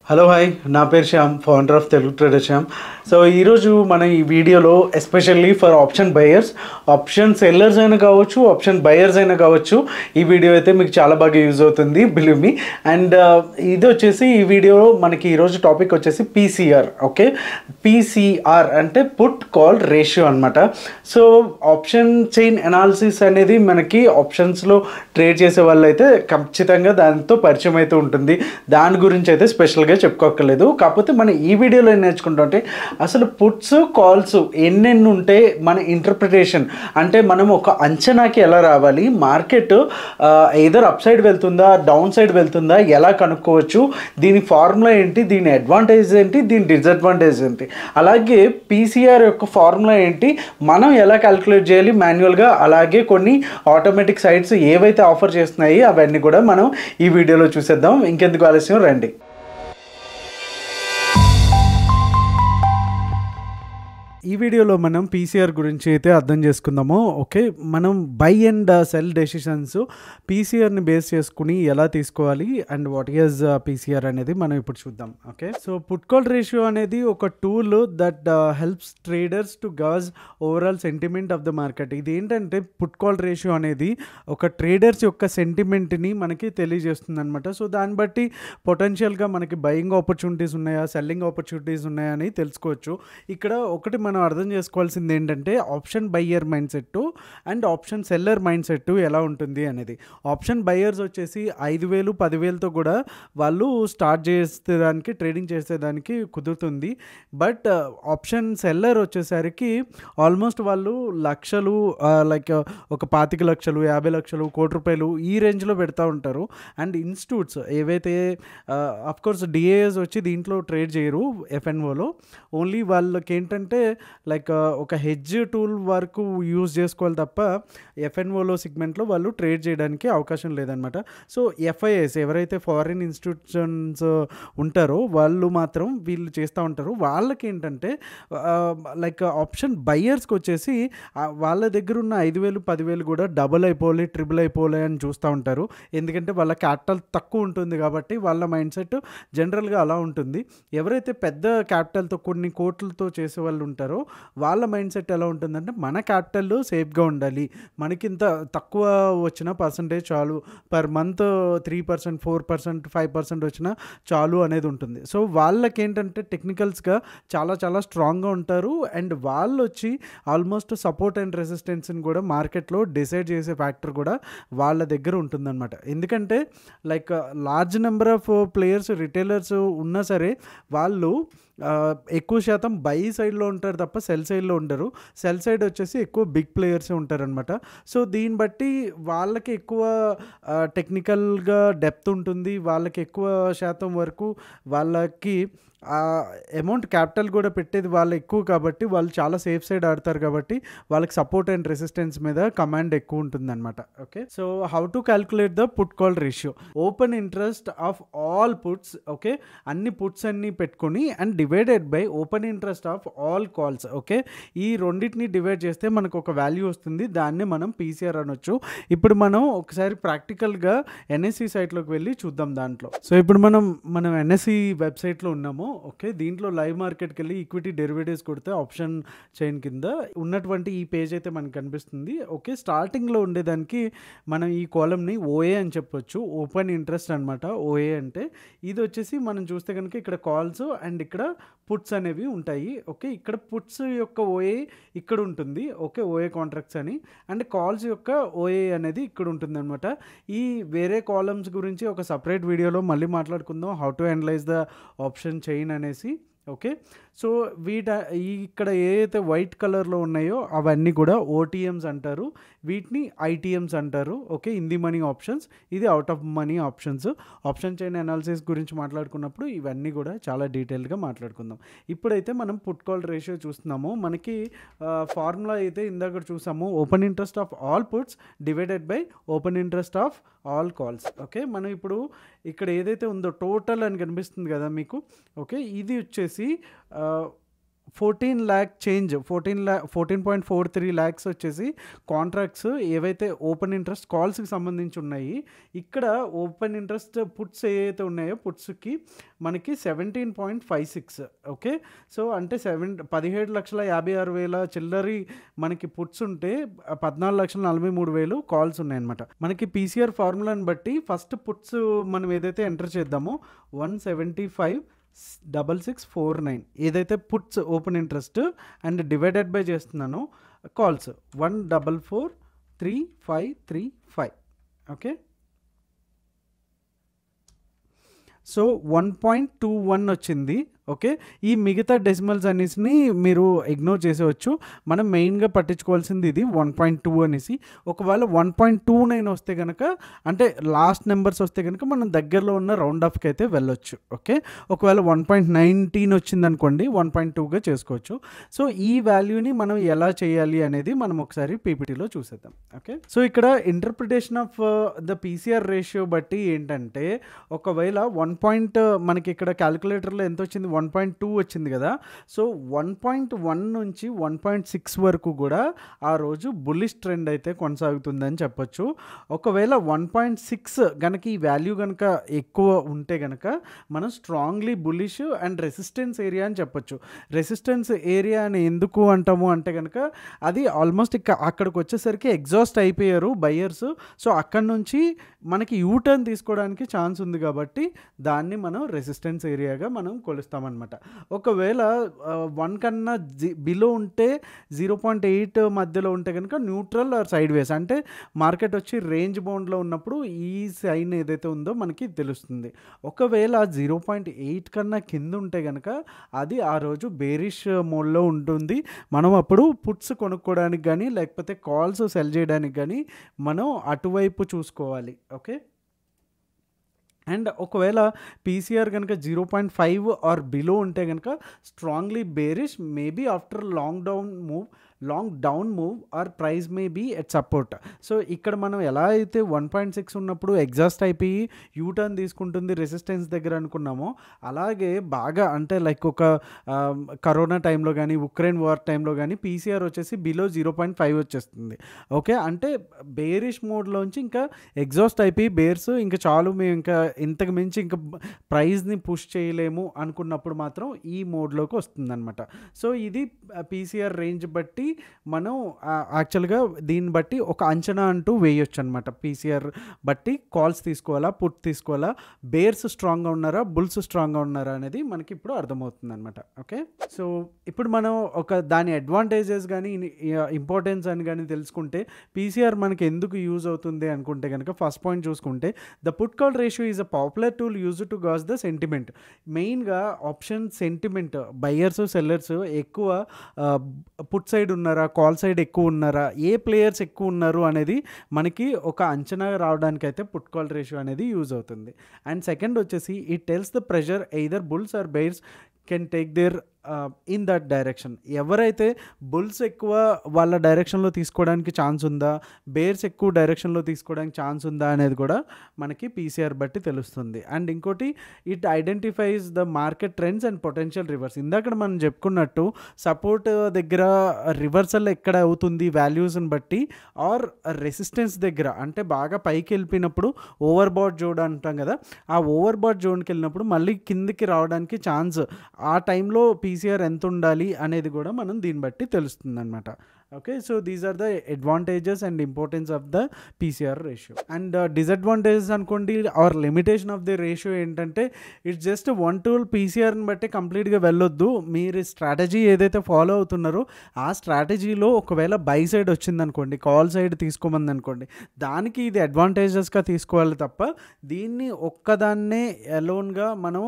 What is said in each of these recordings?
Hello hi, నా పేరు Shyam, founder of Telugu trader Shyam. So ఈరోజు మనం ఈ వీడియోలో especially for option buyers, option sellers అయినా కావచ్చు, ఆప్షన్ బయర్స్ అయినా కావచ్చు, ఈ వీడియో అయితే మీకు చాలా బాగా యూజ్ అవుతుంది, బిలీవ్ మీ. అండ్ ఇది వచ్చేసి ఈ వీడియోలో మనకి ఈరోజు టాపిక్ వచ్చేసి పీసీఆర్. ఓకే, పీసీఆర్ అంటే పుట్ కాల్ రేషియో అనమాట. సో ఆప్షన్ చైన్ అనాలిసిస్ అనేది మనకి ఆప్షన్స్లో ట్రేడ్ చేసే వాళ్ళు అయితే ఖచ్చితంగా దాంతో పరిచయం అయితే ఉంటుంది. దాని గురించి అయితే స్పెషల్గా చెప్పుకోక్కర్లేదు. కాకపోతే మనం ఈ వీడియోలో ఏం నేర్చుకుంటుంటే అసలు పుట్స్ కాల్స్ ఎన్నెన్ని ఉంటే మన ఇంటర్ప్రిటేషన్ అంటే మనం ఒక అంచనాకి ఎలా రావాలి, మార్కెట్ ఏదర్ అప్ సైడ్ వెళ్తుందా డౌన్ సైడ్ వెళ్తుందా ఎలా కనుక్కోవచ్చు, దీని ఫార్ములా ఏంటి, దీని అడ్వాంటేజ్ ఏంటి, దీని డిసడ్వాంటేజ్ ఏంటి, అలాగే పీసీఆర్ యొక్క ఫార్ములా ఏంటి, మనం ఎలా క్యాలిక్యులేట్ చేయాలి మాన్యువల్గా, అలాగే కొన్ని ఆటోమేటిక్ సైట్స్ ఏవైతే ఆఫర్ చేస్తున్నాయి అవన్నీ కూడా మనం ఈ వీడియోలో చూసేద్దాం. ఇంకెందుకు ఆలస్యం, రండి. ఈ వీడియోలో మనం పీసీఆర్ గురించి అయితే అర్థం చేసుకుందాము. ఓకే, మనం బై అండ్ సెల్ డెసిషన్స్ పీసీఆర్ని బేస్ చేసుకుని ఎలా తీసుకోవాలి అండ్ వాట్ ఈజ్ పీసీఆర్ అనేది మనం ఇప్పుడు చూద్దాం. Okay, so put call ratio అనేది ఒక tool that helps traders to gauge overall sentiment of the market. ఇది ఏంటంటే పుట్ కాల్ రేషియో అనేది ఒక ట్రేడర్స్ యొక్క సెంటిమెంట్ని మనకి తెలియజేస్తుంది అనమాట. సో దాన్ని బట్టి పొటెన్షియల్గా మనకి బయింగ్ ఆపర్చునిటీస్ ఉన్నాయా, సెల్లింగ్ ఆపర్చునిటీస్ ఉన్నాయా అని తెలుసుకోవచ్చు. ఇక్కడ ఒకటి మనం అర్థం చేసుకోవాల్సింది ఏంటంటే option buyer mind set and option seller mind set ఎలా ఉంటుంది అనేది. ఆప్షన్ బయ్యర్స్ వచ్చేసి 5,000 10,000తో కూడా వాళ్ళు స్టార్ట్ చేసేదానికి, ట్రేడింగ్ చేసేదానికి కుదురుతుంది. బట్ ఆప్షన్ సెల్లర్ వచ్చేసరికి ఆల్మోస్ట్ వాళ్ళు లక్షలు, లైక్ ఒక 25 లక్షలు, 50 లక్షలు, ₹1,00,00,000 ఈ రేంజ్లో పెడతా ఉంటారు. అండ్ ఇన్స్టిట్యూట్స్ ఏవైతే అఫ్కోర్స్ డిఏఎస్ వచ్చి దీంట్లో ట్రేడ్ చేయరు ఎఫ్ఎన్ఓలో, ఓన్లీ వాళ్ళకి ఏంటంటే లైక్ ఒక హెడ్జ్ టూల్ వరకు యూజ్ చేసుకోవాలి తప్ప ఎఫ్ఎన్ఓలో సెగ్మెంట్లో వాళ్ళు ట్రేడ్ చేయడానికి అవకాశం లేదనమాట. సో ఎఫ్ఐఎస్ ఎవరైతే ఫారిన్ ఇన్స్టిట్యూషన్స్ ఉంటారో వాళ్ళు మాత్రం వీళ్ళు చేస్తూ ఉంటారు. వాళ్ళకి ఏంటంటే లైక్ ఆప్షన్ బయ్యర్స్కి వచ్చేసి వాళ్ళ దగ్గర ఉన్న 5,000 10,000 కూడా డబుల్ అయిపోలే, ట్రిపుల్ అయిపోలే అని చూస్తూ ఉంటారు. ఎందుకంటే వాళ్ళ క్యాపిటల్ తక్కువ ఉంటుంది కాబట్టి వాళ్ళ మైండ్ సెట్ జనరల్గా అలా ఉంటుంది. ఎవరైతే పెద్ద క్యాపిటల్తో కొన్ని కోట్లతో చేసే వాళ్ళు ఉంటారో వాళ్ళ మైండ్ సెట్ ఎలా ఉంటుందంటే మన క్యాపిటల్ సేఫ్గా ఉండాలి, మనకింత తక్కువ వచ్చిన పర్సంటేజ్ చాలు, పర్ మంత్ 3%, 4%, 5% వచ్చినా చాలు అనేది ఉంటుంది. సో వాళ్ళకి ఏంటంటే టెక్నికల్స్గా చాలా చాలా స్ట్రాంగ్గా ఉంటారు. అండ్ వాళ్ళు వచ్చి ఆల్మోస్ట్ సపోర్ట్ అండ్ రెసిస్టెన్స్ని కూడా మార్కెట్లో డిసైడ్ చేసే ఫ్యాక్టర్ కూడా వాళ్ళ దగ్గర ఉంటుందన్నమాట. ఎందుకంటే like large number of players, retailers ఉన్నా సరే వాళ్ళు ఎక్కువ శాతం బై సైడ్లో ఉంటారు తప్ప సెల్ సైడ్లో ఉండరు. సెల్ సైడ్ వచ్చేసి ఎక్కువ బిగ్ ప్లేయర్స్ ఉంటారనమాట. సో దీన్ని బట్టి వాళ్ళకి ఎక్కువ టెక్నికల్గా డెప్త్ ఉంటుంది, వాళ్ళకి ఎక్కువ శాతం వరకు వాళ్ళకి అమౌంట్ క్యాపిటల్ కూడా పెట్టేది వాళ్ళు ఎక్కువ కాబట్టి వాళ్ళు చాలా సేఫ్ సైడ్ ఆడతారు కాబట్టి వాళ్ళకి సపోర్ట్ అండ్ రెసిస్టెన్స్ మీద కమాండ్ ఎక్కువ ఉంటుందన్నమాట. Okay, so how to calculate the put call ratio. Open interest of all puts, okay, అన్ని పుట్స్ అన్ని పెట్టుకొని and divided by open interest of all calls. Okay, ఈ రెండింటిని డివైడ్ చేస్తే మనకు ఒక వాల్యూ వస్తుంది, దాన్ని మనం పీసీఆర్ అనొచ్చు. ఇప్పుడు మనం ఒకసారి ప్రాక్టికల్గా ఎన్ఎస్సి సైట్లోకి వెళ్ళి చూద్దాం దాంట్లో. సో ఇప్పుడు మనం ఎన్ఎస్సి వెబ్సైట్లో ఉన్నాము. ఓకే, దీంట్లో లైవ్ మార్కెట్కి వెళ్ళి ఈక్విటీ డెరివేటివ్స్ కొడితే ఆప్షన్ చైన్ కింద ఉన్నటువంటి ఈ పేజ్ అయితే మనకు కనిపిస్తుంది. ఓకే, స్టార్టింగ్లో ఉండేదానికి మనం ఈ కాలమ్ని ఓఏ అని చెప్పొచ్చు, ఓపెన్ ఇంట్రెస్ట్ అనమాట. ఓఏ అంటే ఇది వచ్చేసి మనం చూస్తే కనుక ఇక్కడ కాల్స్ అండ్ ఇక్కడ పుట్స్ అనేవి ఉంటాయి. ఓకే, ఇక్కడ పుట్స్ యొక్క ఓఏ ఇక్కడ ఉంటుంది. ఓకే, ఓఏ కాంట్రాక్ట్స్ అని, అండ్ కాల్స్ యొక్క ఓఏ అనేది ఇక్కడ ఉంటుంది అనమాట. ఈ వేరే కాలమ్స్ గురించి ఒక సపరేట్ వీడియోలో మళ్ళీ మాట్లాడుకుందాం, how to analyse the option chain అనేసి. ఓకే, సో ఇక్కడ ఏదైతే వైట్ కలర్లో ఉన్నాయో అవన్నీ కూడా ఓటీఎమ్స్ అంటారు, వీటిని ఐటీఎమ్స్ అంటారు. Okay, in the money options, ఇది out of money options. Option chain analysis గురించి మాట్లాడుకున్నప్పుడు ఇవన్నీ కూడా చాలా డీటెయిల్గా మాట్లాడుకుందాం. ఇప్పుడైతే మనం పుట్ కాల్ రేషియో చూస్తున్నాము. మనకి ఫార్ములా అయితే ఇందాక చూసాము, open interest of all puts divided by open interest of all calls. Okay, మనం ఇప్పుడు ఇక్కడ ఏదైతే ఉందో టోటల్ అని కనిపిస్తుంది కదా మీకు. ఓకే, ఇది వచ్చేసి 14 lakh చేంజ్ 14.43 lakhs వచ్చేసి కాంట్రాక్ట్స్ ఏవైతే ఓపెన్ ఇంట్రెస్ట్ కాల్స్కి సంబంధించి ఉన్నాయి. ఇక్కడ ఓపెన్ ఇంట్రెస్ట్ పుట్స్ ఏవైతే ఉన్నాయో పుట్స్కి మనకి 17.56. ఓకే, సో అంటే 17,56,000 చిల్లరి మనకి పుట్స్ ఉంటే 14,43,000 కాల్స్ ఉన్నాయన్నమాట. మనకి పీసీఆర్ ఫార్ములాని బట్టి ఫస్ట్ పుట్స్ మనం ఏదైతే ఎంటర్ చేద్దామో 175,649 ఏదైతే puts open interest and divided by చేస్తున్నానో కాల్స్ 1443535. ఓకే, సో 1.21 వచ్చింది. ఓకే, ఈ మిగతా డెసిమల్స్ అనేసి మీరు ఇగ్నోర్ చేసేవచ్చు. మనం మెయిన్గా పట్టించుకోవాల్సింది ఇది 1.2 అనేసి. ఒకవేళ 1.29 వస్తే కనుక అంటే లాస్ట్ నెంబర్స్ వస్తే కనుక మనం దగ్గరలో ఉన్న రౌండ్ ఆఫ్కి అయితే వెళ్ళొచ్చు. ఓకే, ఒకవేళ 1.19 వచ్చింది అనుకోండి 1.2గా చేసుకోవచ్చు. సో ఈ వాల్యూని మనం ఎలా చేయాలి అనేది మనం ఒకసారి పీపీటీలో చూసేద్దాం. ఓకే, సో ఇక్కడ interpretation of the PCR ratio బట్టి ఏంటంటే ఒకవేళ మనకి ఇక్కడ క్యాలిక్యులేటర్లో ఎంత వచ్చింది 1.2 వచ్చింది కదా. సో 1.1 నుంచి 1.6 వరకు కూడా ఆ రోజు బుల్లిష్ ట్రెండ్ అయితే కొనసాగుతుందని చెప్పొచ్చు. ఒకవేళ 1.6 కనుక ఈ వాల్యూ కనుక ఎక్కువ ఉంటే కనుక మనం strongly bullish and resistance area అని చెప్పొచ్చు. రెసిస్టెన్స్ ఏరియా అని ఎందుకు అంటాము అంటే కనుక అది ఆల్మోస్ట్ అక్కడికి వచ్చేసరికి ఎగ్జాస్ట్ అయిపోయారు బయ్యర్స్. సో అక్కడ నుంచి మనకి యూటర్న్ తీసుకోవడానికి ఛాన్స్ ఉంది కాబట్టి దాన్ని మనం రెసిస్టెన్స్ ఏరియాగా మనం కొలుస్తామన్నమాట. ఒకవేళ 1 కన్నా బిలో ఉంటే 0.8 మధ్యలో ఉంటే కనుక న్యూట్రల్ ఆర్ సైడ్ వేస్ అంటే మార్కెట్ వచ్చి రేంజ్ బౌండ్లో ఉన్నప్పుడు ఈ సైన్ ఏదైతే ఉందో మనకి తెలుస్తుంది. ఒకవేళ 0.8 కన్నా కింద ఉంటే కనుక అది ఆ రోజు బేరిష్ మోడ్లో ఉంటుంది. మనం అప్పుడు పుట్స్ కొనుక్కోవడానికి కానీ లేకపోతే కాల్స్ సెల్ చేయడానికి కానీ మనం అటువైపు చూసుకోవాలి. ఓకే, అండ్ ఒకవేళ పీసీఆర్ కనుక 0.5 ఆర్ బిలో ఉంటే కనుక strongly bearish maybe after long down move or price may be at support. So ఇక్కడ మనం ఎలా అయితే 1.6 ఉన్నప్పుడు ఎగ్జాస్ట్ అయిపోయి యూటర్న్ తీసుకుంటుంది రెసిస్టెన్స్ దగ్గర అనుకున్నామో అలాగే బాగా అంటే లైక్ ఒక కరోనా టైంలో కానీ ఉక్రెయిన్ వార్ టైంలో కానీ పీసీఆర్ వచ్చేసి బిలో 0.5 వచ్చేస్తుంది. ఓకే, అంటే బేరిష్ మోడ్లోంచి ఇంకా ఎగ్జాస్ట్ అయిపోయి బేర్స్ ఇంకా చాలు మేము ఇంకా ఇంతకు మించి ఇంకా ప్రైస్ని పుష్ చేయలేము అనుకున్నప్పుడు మాత్రం ఈ మోడ్లోకి వస్తుందన్నమాట. సో ఇది పీసీఆర్ రేంజ్ బట్టి మనం యాక్చువల్గా దీన్ని బట్టి ఒక అంచనా అంటూ వేయొచ్చు అనమాట. పీసీఆర్ బట్టి కాల్స్ తీసుకోవాలా పుట్ తీసుకోవాలా, బేర్స్ స్ట్రాంగ్గా ఉన్నారా బుల్స్ స్ట్రాంగ్గా ఉన్నారా అనేది మనకి ఇప్పుడు అర్థమవుతుంది అనమాట. ఓకే, సో ఇప్పుడు మనం ఒక దాని అడ్వాంటేజెస్ కానీ ఇంపార్టెన్స్ అని కానీ తెలుసుకుంటే పీసీఆర్ మనకి ఎందుకు యూజ్ అవుతుంది అనుకుంటే కనుక ఫస్ట్ పాయింట్ చూసుకుంటే the put call ratio is a popular tool used to gauge the sentiment. మెయిన్గా ఆప్షన్ సెంటిమెంట్ బయ్యర్స్ సెల్లర్స్ ఎక్కువ పుట్ సైడ్ ఉన్నారా కాల్ సైడ్ ఎక్కువ ఉన్నారా ఏ ప్లేయర్స్ ఎక్కువ ఉన్నారు అనేది మనకి ఒక అంచనా రావడానికి అయితే పుట్ కాల్ రేషియో అనేది యూజ్ అవుతుంది. అండ్ సెకండ్ వచ్చేసి it tells the pressure either bulls or bears can take there in that direction. ఎవరైతే బుల్స్ ఎక్కువ వాళ్ళ డైరెక్షన్లో తీసుకోవడానికి ఛాన్స్ ఉందా బేర్స్ ఎక్కువ డైరెక్షన్లో తీసుకోవడానికి ఛాన్స్ ఉందా అనేది కూడా మనకి పీసీఆర్ బట్టి తెలుస్తుంది. అండ్ ఇంకోటి it identifies the market trends and potential reverse. ఇందాక మనం చెప్పుకున్నట్టు సపోర్ట్ దగ్గర రివర్సల్ ఎక్కడ అవుతుంది వాల్యూస్ని బట్టి ఆర్ రెసిస్టెన్స్ దగ్గర అంటే బాగా పైకి వెళ్ళిపోయినప్పుడు ఓవర్ బాట్ జోన్ అంటాం కదా, ఆ ఓవర్ బాట్ జోన్కి వెళ్ళినప్పుడు మళ్ళీ కిందికి రావడానికి ఛాన్స్ ఆ టైంలో పీసీఆర్ ఎంత ఉండాలి అనేది కూడా మనం దీన్ని బట్టి తెలుస్తుంది అనమాట. Okay, so these are the advantages and importance of the PCR ratio. And disadvantages అనుకోండి or limitation of the ratio ఏంటంటే ఇట్స్ జస్ట్ వన్ టూల్. పీసీఆర్ని బట్టి కంప్లీట్గా వెళ్ళొద్దు. మీరు స్ట్రాటజీ ఏదైతే ఫాలో అవుతున్నారో ఆ స్ట్రాటజీలో ఒకవేళ బై సైడ్ వచ్చిందనుకోండి కాల్ సైడ్ తీసుకోమంది అనుకోండి దానికి ఇది అడ్వాంటేజెస్గా తీసుకోవాలి తప్ప దీన్ని ఒక్కదాన్నే అలోన్గా మనం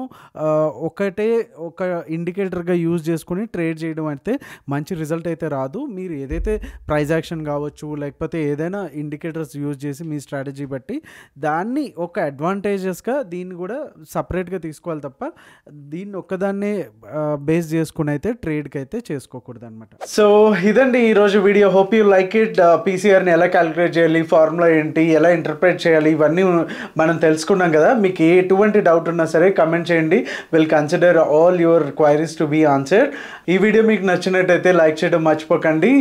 ఒక ఇండికేటర్గా యూజ్ చేసుకుని ట్రేడ్ చేయడం అయితే మంచి రిజల్ట్ అయితే రాదు. మీరు ఏదైతే ప్రైస్ యాక్షన్ కావచ్చు, లేకపోతే ఏదైనా ఇండికేటర్స్ యూజ్ చేసి మీ స్ట్రాటజీ బట్టి దాన్ని ఒక అడ్వాంటేజెస్గా దీన్ని కూడా సపరేట్గా తీసుకోవాలి తప్ప దీన్ని ఒక్కదాన్నే బేస్ చేసుకుని అయితే ట్రేడ్కి అయితే చేసుకోకూడదు అనమాట. సో ఇదండి ఈరోజు video. Hope you like it. పీసీఆర్ని ఎలా క్యాలిక్యులేట్ చేయాలి, ఫార్ములా ఏంటి, ఎలా ఇంటర్ప్రిట్ చేయాలి, ఇవన్నీ మనం తెలుసుకున్నాం కదా. మీకు ఎటువంటి డౌట్ ఉన్నా సరే కమెంట్ చేయండి. Will consider all your queries to be answered. ఈ వీడియో మీకు నచ్చినట్టయితే లైక్ చేయడం మర్చిపోకండి.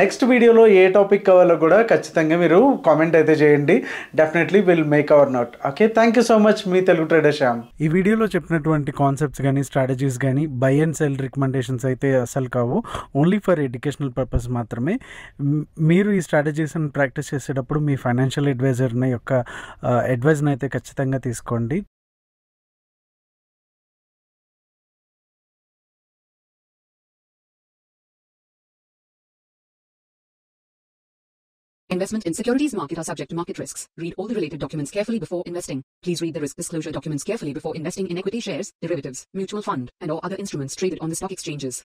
నెక్స్ట్ వీడియోలో ఏ టాపిక్ కావాలో కూడా ఖచ్చితంగా మీరు కామెంట్ అయితే చేయండి. Definitely will make our note. Okay, thank you so much. Me Telugu trader Shyam. ఈ వీడియోలో చెప్పినటువంటి కాన్సెప్ట్స్ కానీ స్ట్రాటజీస్ కానీ బై అండ్ సెల్ రికమెండేషన్స్ అయితే అసలు కావు, ఓన్లీ ఫర్ ఎడ్యుకేషనల్ పర్పస్ మాత్రమే. మీరు ఈ స్ట్రాటజీస్ని ప్రాక్టీస్ చేసేటప్పుడు మీ ఫైనాన్షియల్ అడ్వైజర్ని యొక్క అడ్వైజ్ని అయితే ఖచ్చితంగా తీసుకోండి. Investment in securities market are subject to market risks. Read all the related documents carefully before investing. Please read the risk disclosure documents carefully before investing in equity shares, derivatives, mutual fund, and or other instruments traded on the stock exchanges.